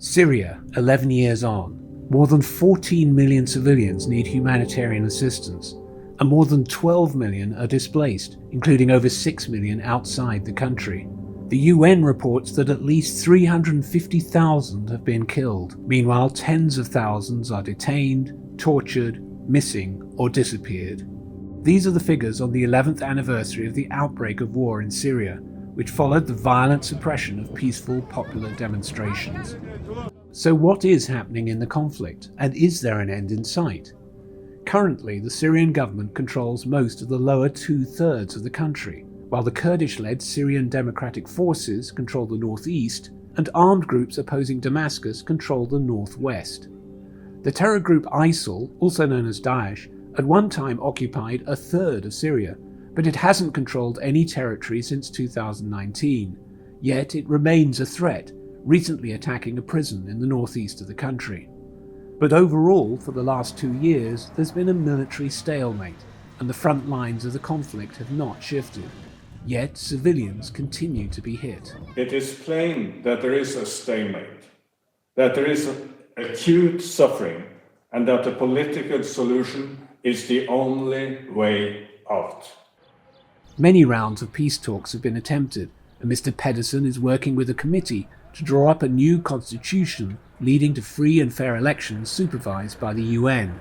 Syria, 11 years on. More than 14 million civilians need humanitarian assistance, and more than 12 million are displaced, including over 6 million outside the country. The UN reports that at least 350,000 have been killed. Meanwhile, tens of thousands are detained, tortured, missing, or disappeared. These are the figures on the 11th anniversary of the outbreak of war in Syria, which followed the violent suppression of peaceful popular demonstrations. So what is happening in the conflict, and is there an end in sight? Currently, the Syrian government controls most of the lower 2/3 of the country, while the Kurdish-led Syrian Democratic Forces control the northeast, and armed groups opposing Damascus control the northwest. The terror group ISIL, also known as Daesh, at one time occupied 1/3 of Syria, but it hasn't controlled any territory since 2019, yet it remains a threat, recently attacking a prison in the northeast of the country. But overall, for the last 2 years, there's been a military stalemate, and the front lines of the conflict have not shifted. Yet civilians continue to be hit. It is plain that there is a stalemate, that there is acute suffering, and that a political solution is the only way out. Many rounds of peace talks have been attempted, and Mr. Pedersen is working with a committee to draw up a new constitution leading to free and fair elections supervised by the UN.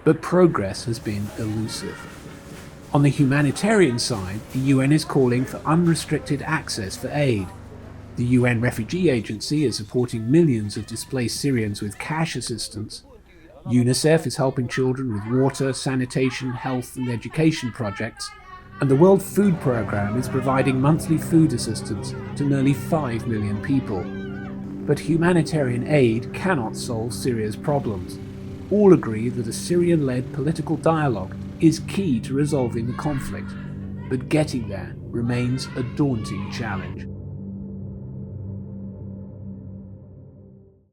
But progress has been elusive. On the humanitarian side, the UN is calling for unrestricted access for aid. The UN Refugee Agency is supporting millions of displaced Syrians with cash assistance. UNICEF is helping children with water, sanitation, health and education projects. And the World Food Programme is providing monthly food assistance to nearly 5 million people. But humanitarian aid cannot solve Syria's problems. All agree that a Syrian-led political dialogue is key to resolving the conflict, but getting there remains a daunting challenge.